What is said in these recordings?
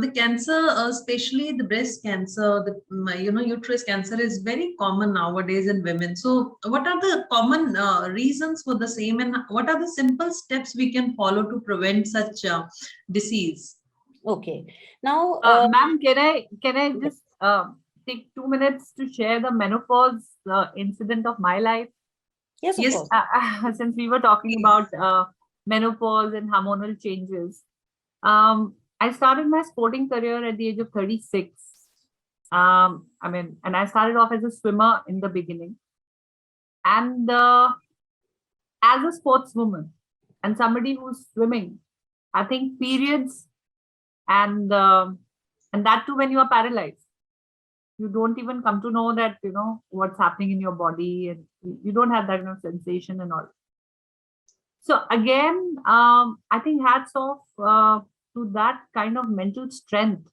The cancer, especially the breast cancer, uterus cancer is very common nowadays in women. So, what are the common reasons for the same, and what are the simple steps we can follow to prevent such disease? Okay. Now, ma'am, can I just take 2 minutes to share the menopause incident of my life? yes, of Yes. course. Since we were talking about menopause and hormonal changes, I started my sporting career at the age of 36. And I started off as a swimmer in the beginning. And as a sportswoman and somebody who's swimming, I think periods and that too when you are paralyzed, you don't even come to know that what's happening in your body, and you don't have that kind of sensation and all. So again, I think hats off to that kind of mental strength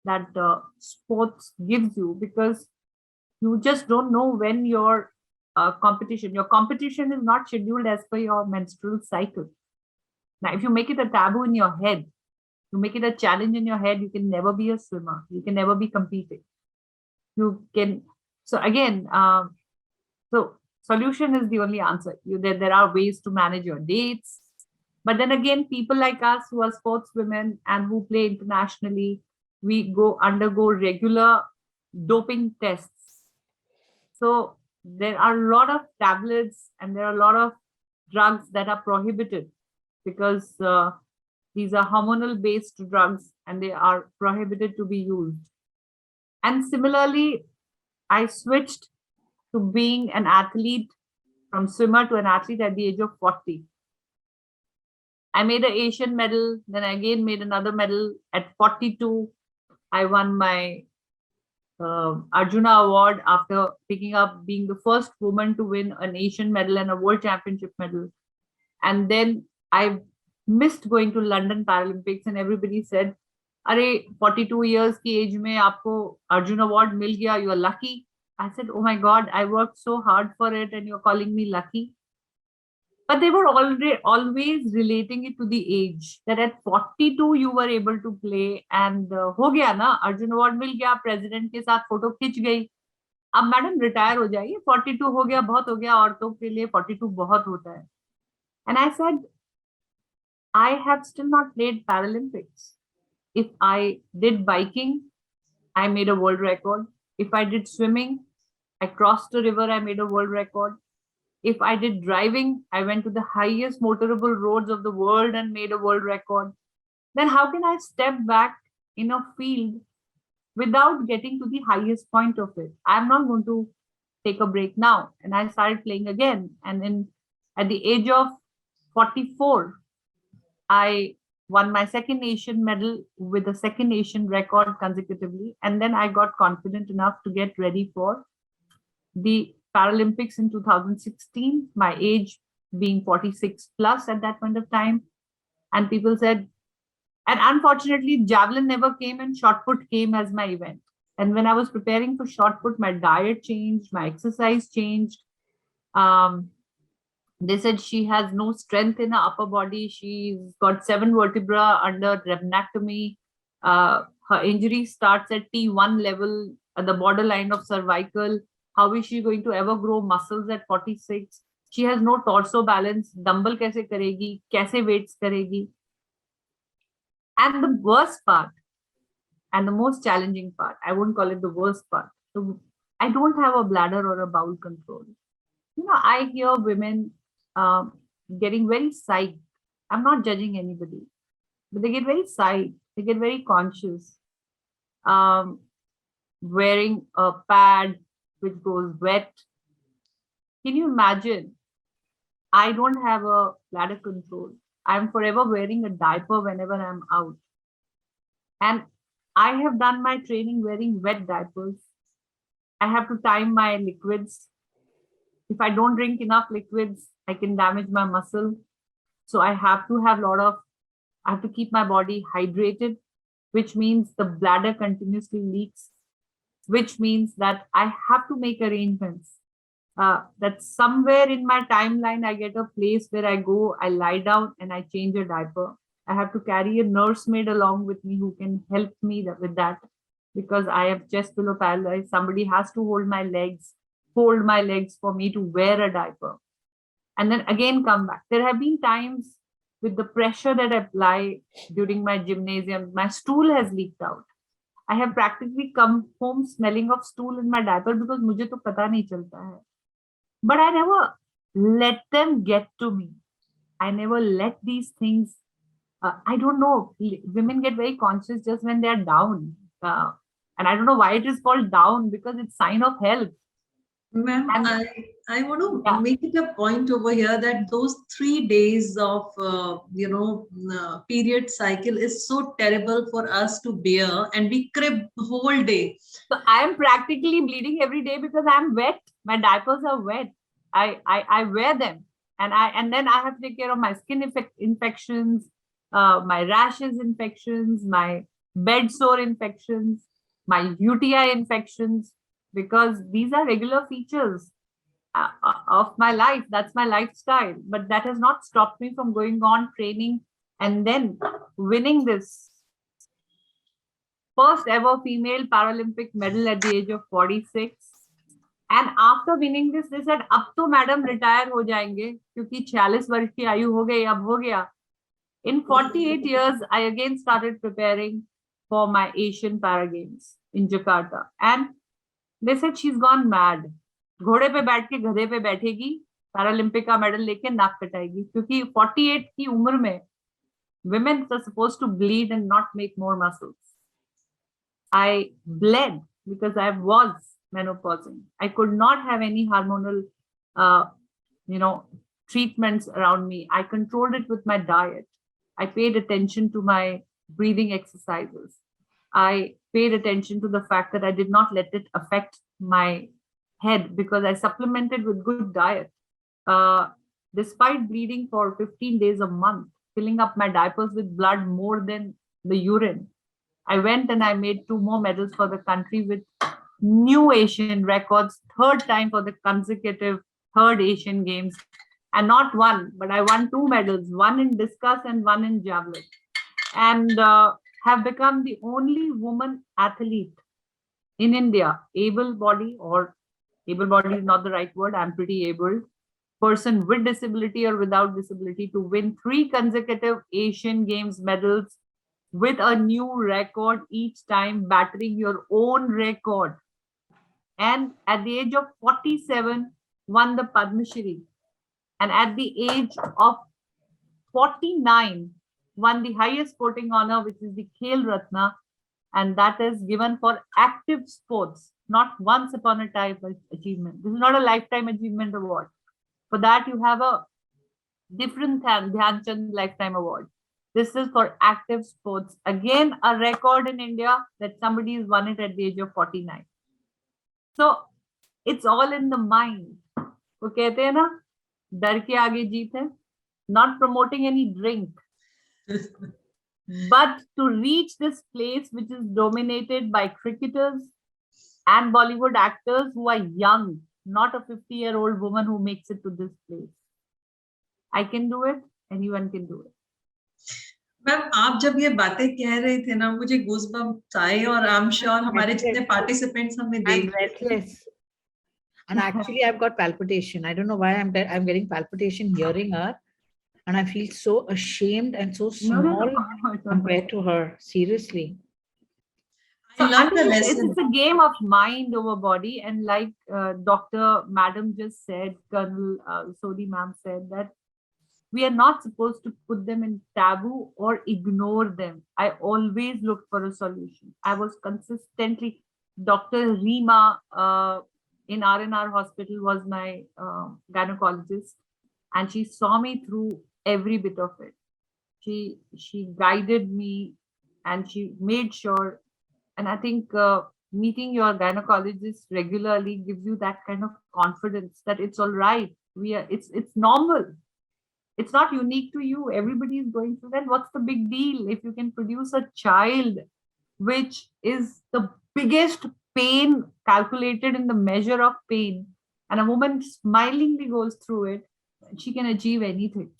that sports gives you, because you just don't know when your competition is not scheduled as per your menstrual cycle. Now, if you make it a taboo in your head, you make it a challenge in your head, you can never be a swimmer, you can never be competing. So again, so solution is the only answer. There are ways to manage your dates, but then again, people like us who are sportswomen and who play internationally, we undergo regular doping tests. So there are a lot of tablets and there are a lot of drugs that are prohibited, because these are hormonal based drugs and they are prohibited to be used. And similarly, I switched to being an athlete, from swimmer to an athlete at the age of 40. I made an Asian medal, then I again made another medal at 42. I won my Arjuna Award after being the first woman to win an Asian medal and a world championship medal. And then I missed going to London Paralympics, and everybody said, "Arey, 42 years ki age mein aapko Arjuna Award mil gaya, you are lucky." I said, "Oh my God, I worked so hard for it and you're calling me lucky." But they were always relating it to the age, that at 42 you were able to play, and ho gaya na, Arjuna Award mil gaya, president ke saath photo khich gayi. अब madam retire हो जाइए, 42 हो गया, बहुत हो गया, औरतों के लिए 42 बहुत होता है. And I said, I have still not played Paralympics. If I did biking, I made a world record. If I did swimming, I crossed a river, I made a world record. If I did driving, I went to the highest motorable roads of the world and made a world record. Then how can I step back in a field without getting to the highest point of it? I'm not going to take a break now. And I started playing again. And then at the age of 44, I won my second Asian medal with a second Asian record consecutively. And then I got confident enough to get ready for the Paralympics in 2016, my age being 46 plus at that point of time. And people said, and unfortunately, javelin never came and shot put came as my event. And when I was preparing for shot put, my diet changed, my exercise changed. They said she has no strength in her upper body. She's got 7 vertebrae under rhabdomectomy. Her injury starts at T1 level, at the borderline of cervical. How is she going to ever grow muscles at 46? She has no torso balance. Dumbbell kaise karegi? Kaise weights karegi? And the worst part, and the most challenging part, I won't call it the worst part. So I don't have a bladder or a bowel control. I hear women getting very psyched. I'm not judging anybody, but they get very psyched. They get very conscious. Wearing a pad which goes wet. Can you imagine? I don't have a bladder control. I'm forever wearing a diaper whenever I'm out. And I have done my training wearing wet diapers. I have to time my liquids. If I don't drink enough liquids, I can damage my muscle. So I have to keep my body hydrated, which means the bladder continuously leaks, which means that I have to make arrangements. That somewhere in my timeline, I get a place where I go, I lie down and I change a diaper. I have to carry a nursemaid along with me who can help me with that, because I have chest below paralyzed. Somebody has to hold my legs for me to wear a diaper, and then again come back. There have been times with the pressure that I apply during my gymnasium, my stool has leaked out. I have practically come home smelling of stool in my diaper because मुझे तो पता नहीं चलता है. But I never let them get to me. I never let these things. I don't know. Women get very conscious just when they are down, and I don't know why it is called down, because it's sign of health. Ma'am, And I want to yeah, make it a point over here that those 3 days of period cycle is so terrible for us to bear, and we crib the whole day. so I am practically bleeding every day because I'm wet. My diapers are wet. I wear them, and then I have to take care of my skin infections, my rashes infections, my bed sore infections, my UTI infections, because these are regular features of my life. That's my lifestyle. But that has not stopped me from going on training and then winning this first ever female Paralympic medal at the age of 46. And after winning this, they said, अब तो madam retire हो जाएंगे क्योंकि 46 वर्ष की आयु हो गई, अब हो गया. In 48 years, I again started preparing for my Asian Para Games in Jakarta. And they said she's gone mad. घोड़े पे बैठ के गधे पे बैठेगी, पैरालंपिक का मेडल लेके नाक कटाएगी, क्योंकि 48 की उम्र में women are supposed to bleed and not make more muscles. I bled because I was menopausing. I could not have any hormonal, treatments around me. I controlled it with my diet. I paid attention to my breathing exercises. I paid attention to the fact that I did not let it affect my head because I supplemented with good diet. Despite bleeding for 15 days a month, filling up my diapers with blood more than the urine, I went and I made 2 more medals for the country with new Asian records, 3rd time for the consecutive 3rd Asian Games. And not one, but I won 2 medals, 1 in discus and 1 in javelin. And have become the only woman athlete in India, able-bodied, or able-bodied is not the right word, I'm pretty able, person with disability or without disability to win 3 consecutive Asian Games medals with a new record each time, battering your own record. And at the age of 47, won the Padma Shree. And at the age of 49, won the highest sporting honor, which is the Khel Ratna, and that is given for active sports, not once upon a time achievement. This is not a lifetime achievement award. For that, you have a different Dhyan Chand Lifetime Award. This is for active sports. Again, a record in India that somebody has won it at the age of 49. So it's all in the mind. वो कहते हैं ना, डर के आगे जीत है. Not promoting any drink, but to reach this place which is dominated by cricketers and Bollywood actors who are young, not a 50-year-old woman who makes it to this place. I can do it, anyone can do it. Ma'am, आप जब ये बातें कह रहे थे ना, मुझे goosebumps आए, और आई एम श्योर हमारे जितने पार्टिसिपेंट्स हमें I'm देख breathless. And actually, I've got palpitation. I don't know why I'm getting palpitation hearing her. And I feel so ashamed and so small compared to her. Seriously. I learned the it's lesson. a game of mind over body. And like Dr. Madam just said, Colonel Sodhi ma'am said that we are not supposed to put them in taboo or ignore them. I always looked for a solution. I was consistently, Dr. Rima in R&R hospital was my gynecologist, and she saw me through every bit of it. She guided me, and she made sure. And I think meeting your gynecologist regularly gives you that kind of confidence that it's all right. It's normal. It's not unique to you. Everybody is going through that. What's the big deal if you can produce a child, which is the biggest pain calculated in the measure of pain, and a woman smilingly goes through it, she can achieve anything.